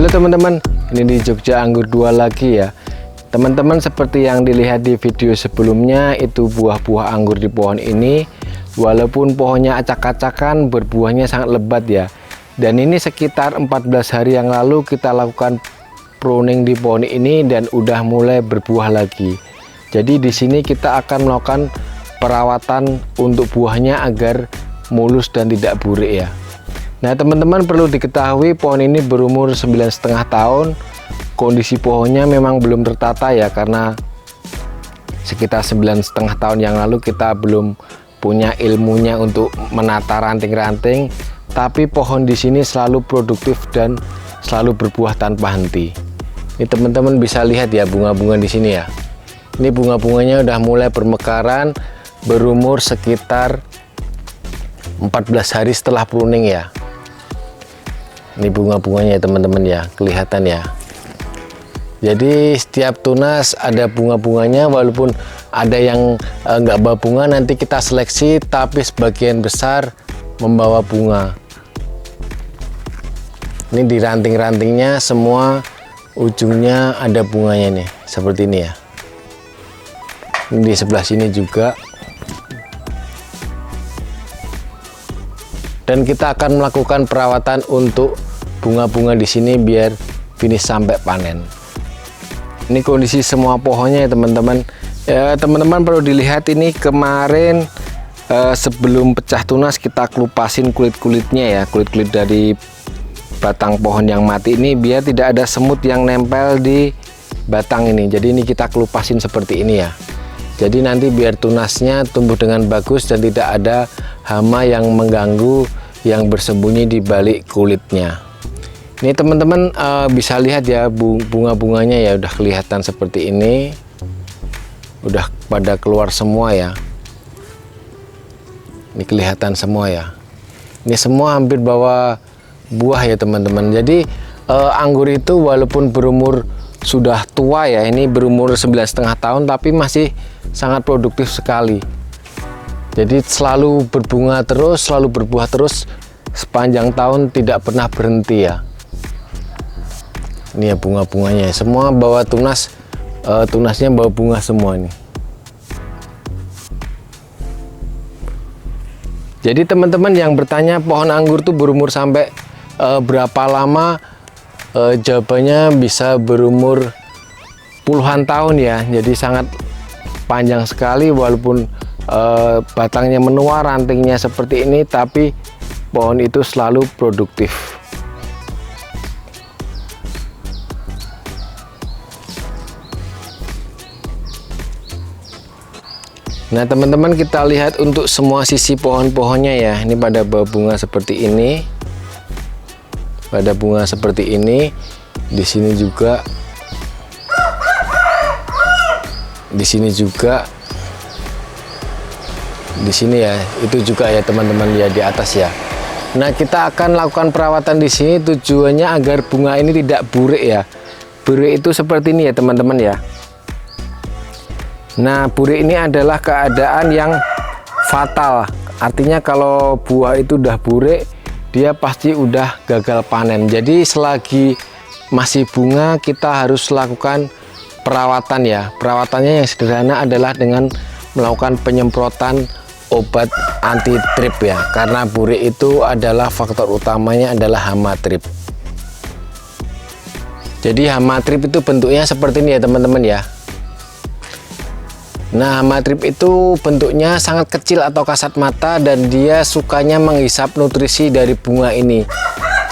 Halo teman-teman, ini di Jogja Anggur 2 lagi ya. Teman-teman, seperti yang dilihat di video sebelumnya, itu buah-buah anggur di pohon ini walaupun pohonnya acak-acakan, berbuahnya sangat lebat ya. Dan ini sekitar 14 hari yang lalu kita lakukan pruning di pohon ini dan udah mulai berbuah lagi. Jadi di sini kita akan melakukan perawatan untuk buahnya agar mulus dan tidak burik ya. Nah teman-teman, perlu diketahui pohon ini berumur 9,5 tahun. Kondisi pohonnya memang belum tertata ya, karena sekitar 9,5 tahun yang lalu kita belum punya ilmunya untuk menata ranting-ranting. Tapi pohon di sini selalu produktif dan selalu berbuah tanpa henti. Ini teman-teman bisa lihat ya bunga-bunga di sini ya. Ini bunga-bunganya udah mulai bermekaran, berumur sekitar 14 hari setelah pruning ya. Ini bunga-bunganya teman-teman ya, kelihatan ya. Jadi setiap tunas ada bunga-bunganya, walaupun ada yang nggak bawa bunga, nanti kita seleksi, tapi sebagian besar membawa bunga. Ini di ranting-rantingnya semua ujungnya ada bunganya nih, seperti ini ya. Ini di sebelah sini juga. Dan kita akan melakukan perawatan untuk bunga-bunga di sini biar finish sampai panen. Ini kondisi semua pohonnya ya teman-teman. Ya, teman-teman perlu dilihat ini kemarin sebelum pecah tunas kita kelupasin kulit-kulitnya ya, kulit-kulit dari batang pohon yang mati ini biar tidak ada semut yang nempel di batang ini. Jadi ini kita kelupasin seperti ini ya. Jadi nanti biar tunasnya tumbuh dengan bagus dan tidak ada hama yang mengganggu yang bersembunyi di balik kulitnya. Ini teman-teman bisa lihat ya bunga-bunganya ya udah kelihatan seperti ini. Udah pada keluar semua ya. Ini kelihatan semua ya. Ini semua hampir bawa buah ya teman-teman. Jadi anggur itu walaupun berumur sudah tua ya, ini berumur 9,5 tahun tapi masih sangat produktif sekali. Jadi selalu berbunga terus, selalu berbuah terus sepanjang tahun, tidak pernah berhenti ya. Ini ya bunga-bunganya, semua bawa tunas, tunasnya bawa bunga semua nih. Jadi teman-teman yang bertanya pohon anggur tuh berumur sampai berapa lama, jawabannya bisa berumur puluhan tahun ya. Jadi sangat panjang sekali, walaupun batangnya menua, rantingnya seperti ini, tapi pohon itu selalu produktif. Nah teman-teman, kita lihat untuk semua sisi pohon-pohonnya ya. Ini pada bunga seperti ini, pada bunga seperti ini. Di sini juga, di sini juga, di sini ya. Itu juga ya teman-teman ya, di atas ya. Nah kita akan lakukan perawatan di sini, tujuannya agar bunga ini tidak burik ya. Burik itu seperti ini ya teman-teman ya. Nah burik ini adalah keadaan yang fatal. Artinya kalau buah itu udah burik, dia pasti udah gagal panen. Jadi selagi masih bunga kita harus lakukan perawatan ya. Perawatannya yang sederhana adalah dengan melakukan penyemprotan obat anti trip ya, karena burik itu adalah faktor utamanya adalah hama trip. Jadi hama trip itu bentuknya seperti ini ya teman-teman ya. Nah hama trip itu bentuknya sangat kecil atau kasat mata, dan dia sukanya menghisap nutrisi dari bunga ini.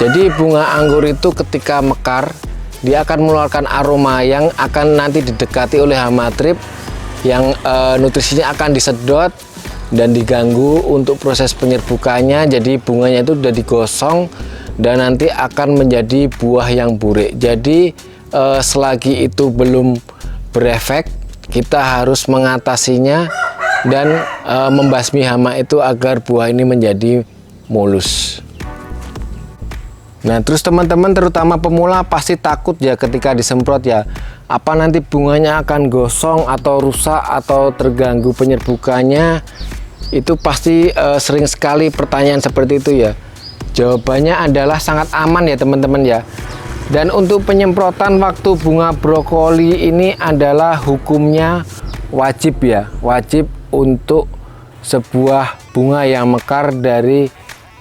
Jadi bunga anggur itu ketika mekar, dia akan mengeluarkan aroma yang akan nanti didekati oleh hama trip, yang nutrisinya akan disedot dan diganggu untuk proses penyerbukannya. Jadi bunganya itu sudah digosong dan nanti akan menjadi buah yang burik. Jadi selagi itu belum berefek, kita harus mengatasinya dan membasmi hama itu agar buah ini menjadi mulus. Nah terus teman-teman, terutama pemula pasti takut ya ketika disemprot ya. Apa nanti bunganya akan gosong atau rusak atau terganggu penyerbukannya? Itu pasti sering sekali pertanyaan seperti itu ya. Jawabannya adalah sangat aman ya teman-teman ya. Dan untuk penyemprotan waktu bunga brokoli ini adalah hukumnya wajib ya, wajib untuk sebuah bunga yang mekar dari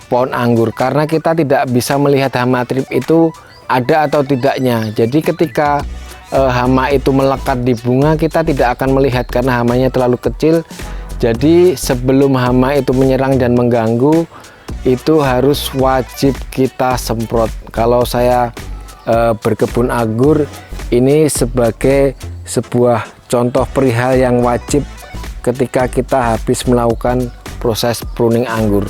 pohon anggur, karena kita tidak bisa melihat hama trip itu ada atau tidaknya. Jadi ketika hama itu melekat di bunga, kita tidak akan melihat karena hamanya terlalu kecil. Jadi sebelum hama itu menyerang dan mengganggu, itu harus wajib kita semprot. Kalau saya berkebun anggur ini sebagai sebuah contoh perihal yang wajib ketika kita habis melakukan proses pruning anggur,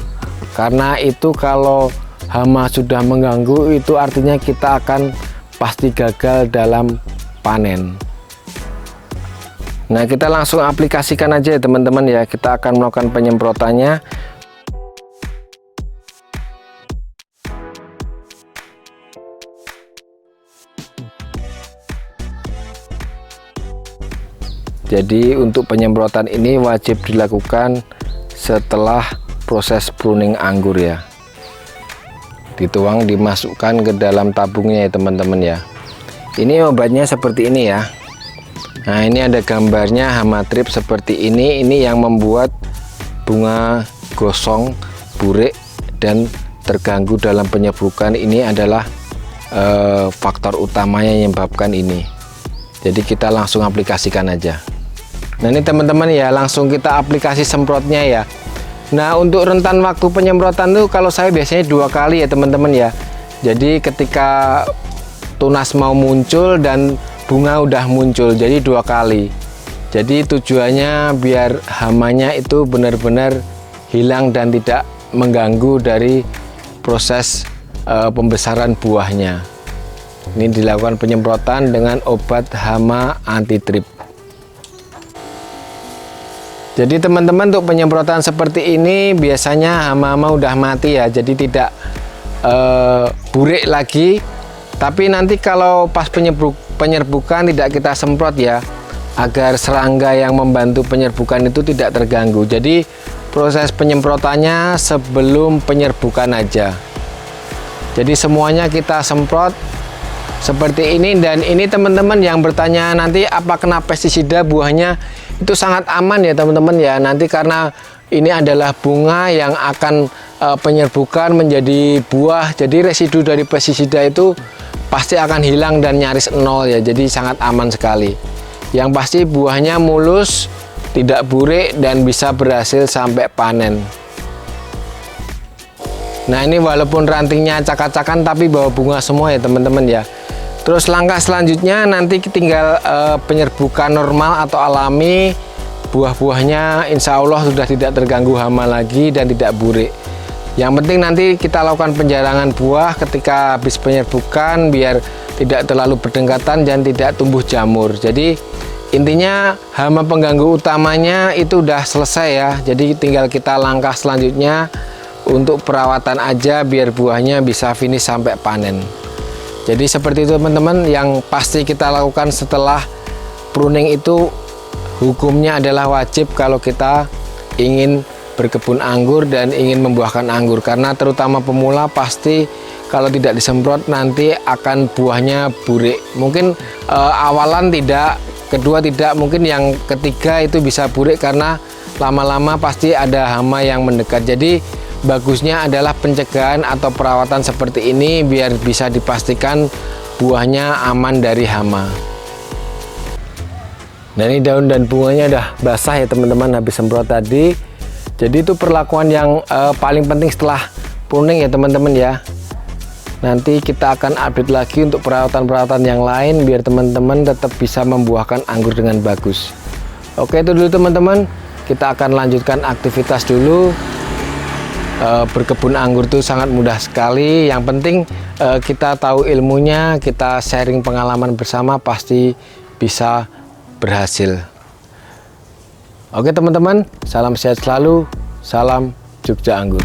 karena itu kalau hama sudah mengganggu itu artinya kita akan pasti gagal dalam panen. Nah, kita langsung aplikasikan aja ya teman-teman ya, kita akan melakukan penyemprotannya. Jadi untuk penyemprotan ini wajib dilakukan setelah proses pruning anggur ya. Dituang, dimasukkan ke dalam tabungnya ya teman-teman ya. Ini obatnya seperti ini ya. Nah, ini ada gambarnya hama trip seperti ini. Ini yang membuat bunga gosong, burik dan terganggu dalam penyerbukan. Ini adalah faktor utamanya yang menyebabkan ini. Jadi kita langsung aplikasikan aja. Nah, ini teman-teman ya, langsung kita aplikasi semprotnya ya. Nah, untuk rentan waktu penyemprotan tuh kalau saya biasanya 2 kali ya teman-teman ya. Jadi ketika tunas mau muncul dan bunga udah muncul, jadi 2 kali. Jadi tujuannya biar hamanya itu benar-benar hilang dan tidak mengganggu dari proses pembesaran buahnya. Ini dilakukan penyemprotan dengan obat hama anti trip. Jadi teman-teman, untuk penyemprotan seperti ini biasanya hama-hama udah mati ya, jadi tidak burik lagi. Tapi nanti kalau pas penyerbukan tidak kita semprot ya, agar serangga yang membantu penyerbukan itu tidak terganggu. Jadi proses penyemprotannya sebelum penyerbukan aja. Jadi semuanya kita semprot seperti ini. Dan ini teman-teman yang bertanya nanti apa kena pestisida buahnya, itu sangat aman ya teman-teman ya. Nanti karena ini adalah bunga yang akan penyerbukan menjadi buah, jadi residu dari pestisida itu pasti akan hilang dan nyaris nol ya. Jadi sangat aman sekali. Yang pasti buahnya mulus, tidak burik dan bisa berhasil sampai panen. Nah, ini walaupun rantingnya acak-acakan tapi bawa bunga semua ya teman-teman ya. Terus langkah selanjutnya nanti tinggal penyerbukan normal atau alami. Buah-buahnya insya Allah sudah tidak terganggu hama lagi dan tidak burik. Yang penting nanti kita lakukan penjarangan buah ketika habis penyerbukan biar tidak terlalu berdekatan dan tidak tumbuh jamur. Jadi intinya hama pengganggu utamanya itu udah selesai ya. Jadi tinggal kita langkah selanjutnya untuk perawatan aja biar buahnya bisa finish sampai panen. Jadi seperti itu teman-teman, yang pasti kita lakukan setelah pruning itu hukumnya adalah wajib kalau kita ingin berkebun anggur dan ingin membuahkan anggur. Karena terutama pemula pasti kalau tidak disemprot nanti akan buahnya burik. Mungkin awalan tidak, kedua tidak, mungkin yang ketiga itu bisa burik karena lama-lama pasti ada hama yang mendekat. Jadi bagusnya adalah pencegahan atau perawatan seperti ini biar bisa dipastikan buahnya aman dari hama. Nah, ini daun dan bunganya udah basah ya teman-teman habis semprot tadi. Jadi itu perlakuan yang paling penting setelah pruning ya teman-teman ya. Nanti kita akan update lagi untuk perawatan-perawatan yang lain biar teman-teman tetap bisa membuahkan anggur dengan bagus. Oke, itu dulu teman-teman. Kita akan lanjutkan aktivitas dulu. Berkebun anggur itu sangat mudah sekali. Yang penting kita tahu ilmunya, kita sharing pengalaman bersama, pasti bisa berhasil. Oke teman-teman, salam sehat selalu, salam Jogja Anggur.